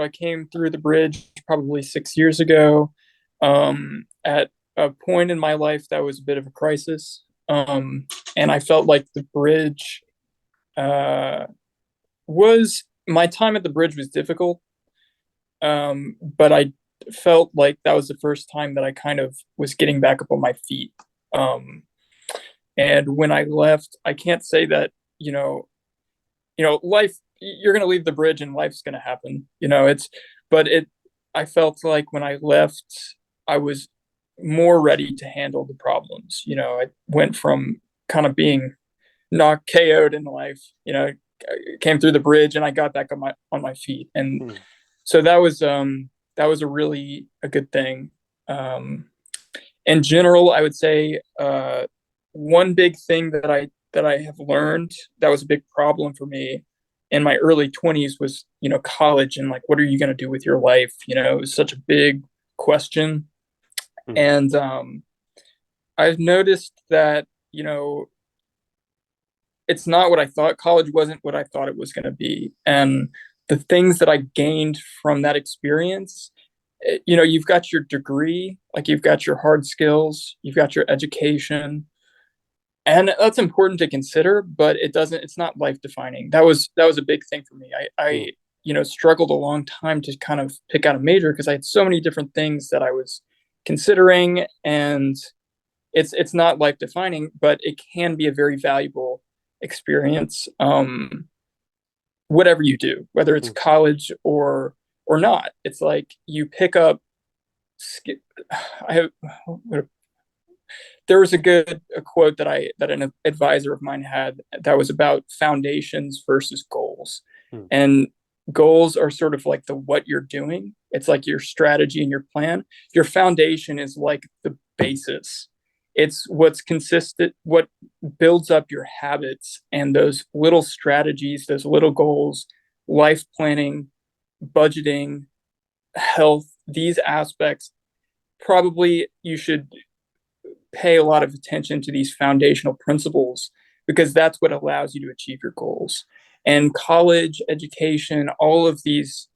I came through the bridge probably 6 years ago, at a point in my life that was a bit of a crisis. And I felt like the bridge uh, was my time at the bridge was difficult. But I felt like that was the first time that I kind of was getting back up on my feet. Um, and when I left, I can't say that, life, you're going to leave the bridge and life's going to happen, but I felt like when I left, I was more ready to handle the problems. I went from kind of being knocked KO'd in life, came through the bridge and I got back on my feet. And Hmm. so that was a really a good thing. Um, in general, I would say one big thing that I have learned that was a big problem for me in my early 20s was, college and like what are you going to do with your life? It was such a big question. Hmm. And I've noticed that, it's not what I thought. College wasn't what I thought it was going to be. And the things that I gained from that experience, you've got your degree, like you've got your hard skills, you've got your education, and that's important to consider, but it's not life defining. That was a big thing for me. Hmm. Struggled a long time to kind of pick out a major because I had so many different things that I was considering, and it's not life defining, but it can be a very valuable experience. Whatever you do, whether it's Hmm. college or not, it's like you pick up. I have there was a quote that an advisor of mine had that was about foundations versus goals, Hmm. and goals are sort of like the what you're doing. It's like your strategy and your plan. Your foundation is like the basis. It's what's consistent, what builds up your habits and those little strategies, those little goals, life planning, budgeting, health, these aspects. Probably you should pay a lot of attention to these foundational principles because that's what allows you to achieve your goals. And college education, all of these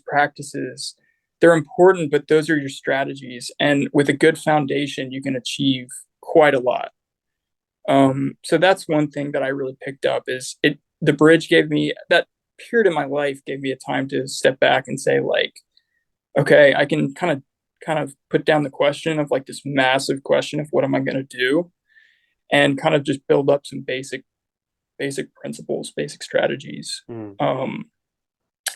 practices, they're important, but those are your strategies. And with a good foundation, you can achieve quite a lot. So that's one thing that I really picked up is it. The bridge gave me that period in my life gave me a time to step back and say like, okay, I can kind of put down the question of like this massive question of what am I going to do, and kind of just build up some basic principles, basic strategies. Hmm.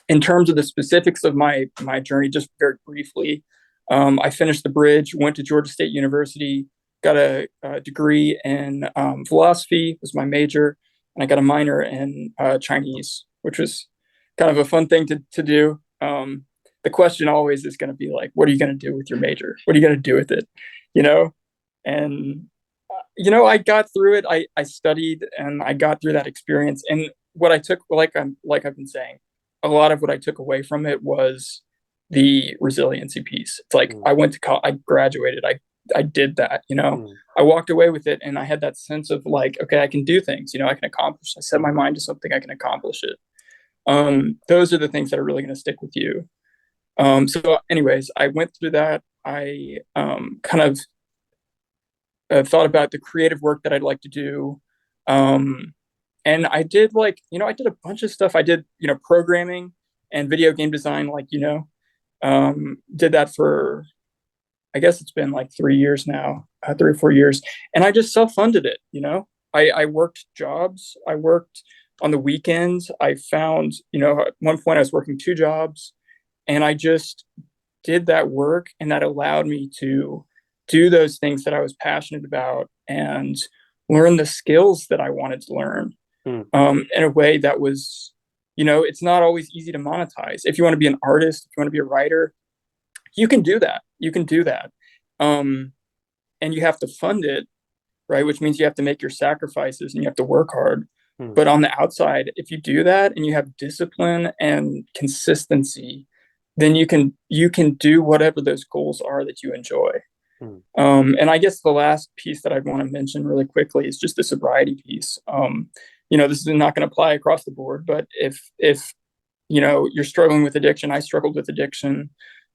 In terms of the specifics of my journey, just very briefly, I finished the bridge, went to Georgia State University, got a degree in philosophy was my major, and I got a minor in Chinese, which was kind of a fun thing to do. The question always is going to be like, what are you going to do with your major? What are you going to do with it? You know, and I got through it. I studied and I got through that experience. And what I took, like I've been saying, a lot of what I took away from it was the resiliency piece. It's like Hmm. I went to college, I graduated, I did that. Hmm. I walked away with it, and I had that sense of like, okay, I can do things. I can accomplish. I set my mind to something, I can accomplish it. Those are the things that are really going to stick with you. So, anyways, I went through that. I kind of thought about the creative work that I'd like to do. Um, and I did I did a bunch of stuff. I did, programming and video game design, did that for, I guess it's been like 3 years now, 3 or 4 years. And I just self funded it. I worked jobs, I worked on the weekends. I found, at one point I was working two jobs, and I just did that work, and that allowed me to do those things that I was passionate about and learn the skills that I wanted to learn, Hmm. in a way that was, it's not always easy to monetize. If you want to be an artist, if you want to be a writer, you can do that. You can do that. Um, and you have to fund it, right? Which means you have to make your sacrifices and you have to work hard. Hmm. But on the outside, if you do that and you have discipline and consistency, then you can do whatever those goals are that you enjoy. Hmm. And I guess the last piece that I'd want to mention really quickly is just the sobriety piece. This is not going to apply across the board, but if you're struggling with addiction. I struggled with addiction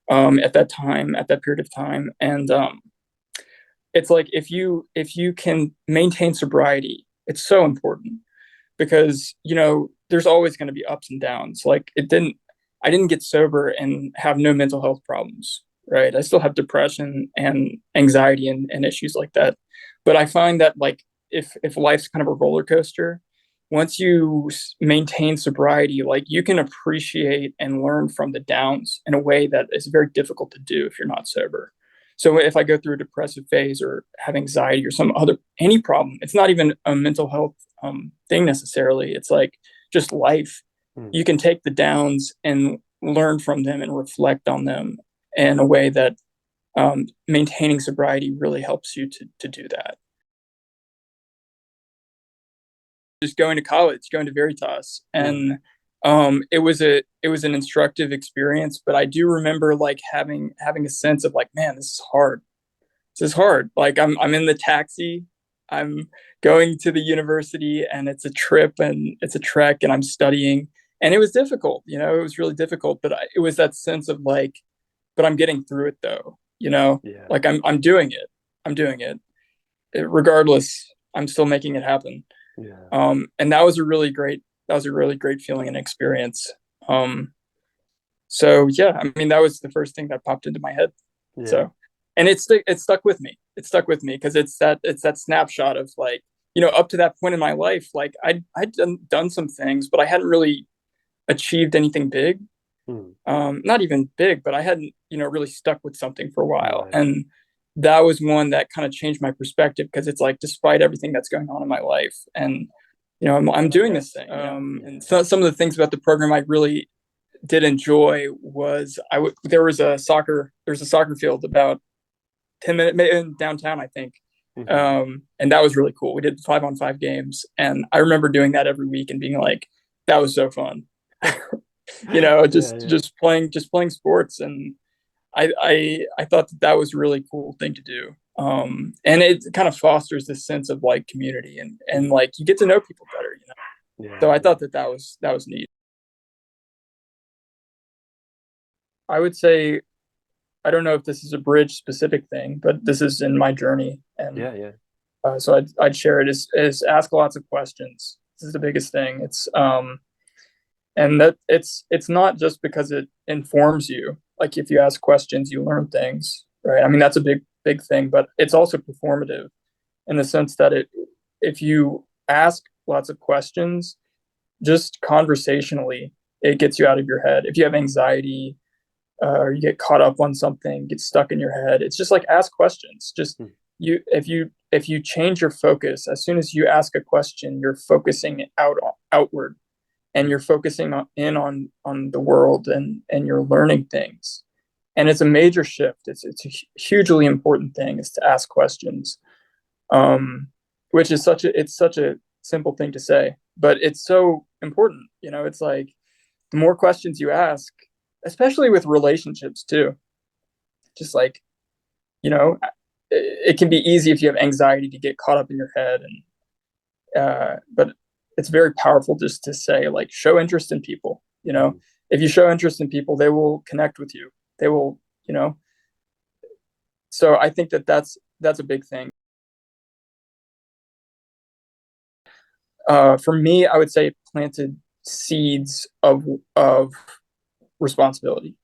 at that time, at that period of time. And it's like if you can maintain sobriety, it's so important because there's always going to be ups and downs. Like I didn't get sober and have no mental health problems, right? I still have depression and anxiety and issues like that. But I find that like if life's kind of a roller coaster, once you maintain sobriety, like you can appreciate and learn from the downs in a way that is very difficult to do if you're not sober. So if I go through a depressive phase or have anxiety or any problem, it's not even a mental health thing necessarily. It's like just life. Mm. You can take the downs and learn from them and reflect on them in a way that maintaining sobriety really helps you to do that. Just going to college, going to Veritas, Mm. and it was an instructive experience. But I do remember like having a sense of like, man, this is hard. This is hard. Like I'm in the taxi, I'm going to the university, and it's a trip and it's a trek, and I'm studying, and it was difficult. It was really difficult. But it was that sense of like, but I'm getting through it though. Yeah. Like I'm doing it. I'm doing it. Regardless, I'm still making it happen. Yeah. And that was a really great feeling and experience. Um, so yeah, I mean that was the first thing that popped into my head. Yeah. So, and it stuck with me. It stuck with me because it's that snapshot of like up to that point in my life, like I'd done some things, but I hadn't really achieved anything big. Mm. Not even big, but I hadn't really stuck with something for a while, Right. and that was one that kind of changed my perspective because it's like despite everything that's going on in my life, and I'm doing this thing. And Yeah. so, some of the things about the program I really did enjoy was there's a soccer field about 10 minutes in downtown, I think. Hmm. And that was really cool. We did 5-on-5 games, and I remember doing that every week and being like, that was so fun. Yeah. Yeah. Just playing sports, and I thought that was a really cool thing to do. And it kind of fosters this sense of like community and Mm. like you get to know people better. Yeah. So I Yeah. thought that was neat. I would say I don't know if this is a bridge specific thing, but this is in my journey, and Yeah. Yeah. so I'd share it is ask lots of questions. This is the biggest thing. And that it's not just because it informs you. Like if you ask questions, you learn things, right? I mean that's a big thing, but it's also performative in the sense that if you ask lots of questions, just conversationally, it gets you out of your head. If you have anxiety, or you get caught up on something, get stuck in your head. It's just like ask questions. Just Mm. if you change your focus, as soon as you ask a question, you're focusing outward, and you're focusing on the world, and you're learning things. And it's a major shift. It's a hugely important thing is to ask questions, which is such a simple thing to say, but it's so important. It's like the more questions you ask, especially with relationships too, just like you know it can be easy if you have anxiety to get caught up in your head, and but it's very powerful just to say like show interest in people. Mm. If you show interest in people, they will connect with you. They will. So I think that's a big thing. For me, I would say it planted seeds of responsibility.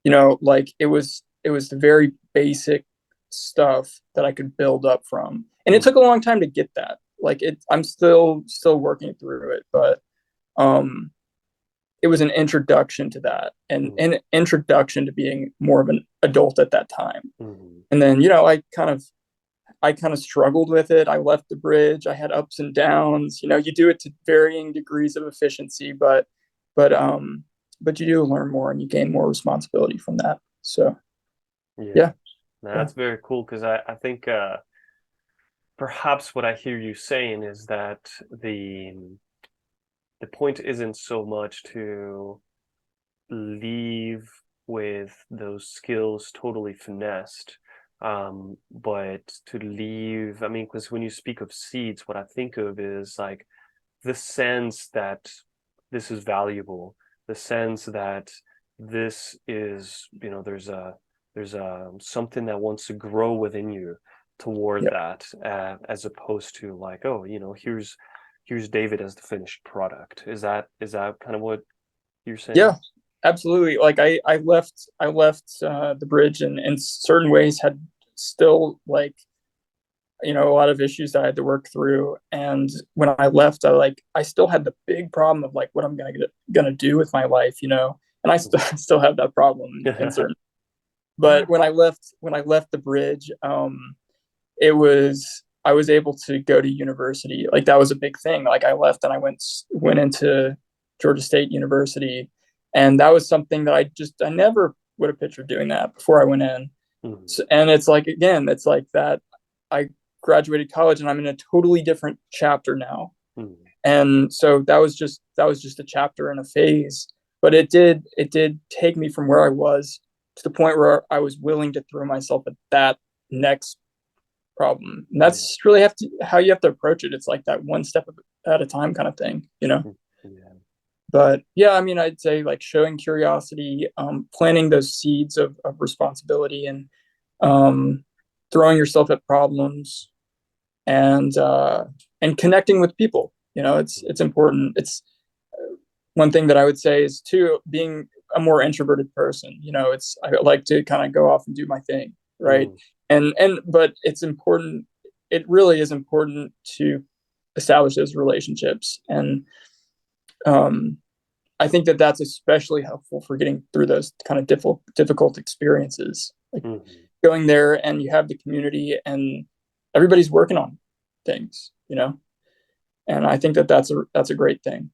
Like it was the very basic stuff that I could build up from, and it Mm. took a long time to get that. Like I'm still working through it, but um, it was an introduction to that, and Mm. an introduction to being more of an adult at that time. Mm. And then I kind of struggled with it. I left the bridge. I had ups and downs. You do it to varying degrees of efficiency, but but you do learn more and you gain more responsibility from that. So Yeah. yeah, No, yeah. that's very cool because I think perhaps what I hear you saying is that the point isn't so much to leave with those skills totally finessed, but to leave, I mean, because when you speak of seeds, what I think of is like the sense that this is valuable, the sense that this is, there's a something that wants to grow within you toward Yeah. that, as opposed to like, oh, here's David as the finished product. Is that kind of what you're saying? Yeah, absolutely. Like I left the bridge and in certain ways had still like, a lot of issues that I had to work through. And when I left, I still had the big problem of like what I'm gonna do with my life. And I still still have that problem in certain. But when I left the bridge, it was I was able to go to university. Like that was a big thing. Like I left and I went into Georgia State University, and that was something that I never would have pictured doing that before I went in. Mhm. So, and it's like again, it's like that. I graduated college and I'm in a totally different chapter now, Mhm. and so that was just a chapter and a phase. But it did take me from where I was to the point where I was willing to throw myself at that next problem. And Yeah. that's really how you have to approach it. It's like that one step at a time kind of thing. Mhm. Yeah. But yeah, I mean, I'd say like showing curiosity, planting those seeds of responsibility, and um, throwing yourself at problems, and connecting with people. It's important. It's one thing that I would say is too being a more introverted person. I like to kind of go off and do my thing, right? Mhm. But it's important. It really is important to establish those relationships, and um, I think that that's especially helpful for getting through those kind of difficult experiences. Like Mhm. going there and you have the community and everybody's working on things. And I think that that's a great thing.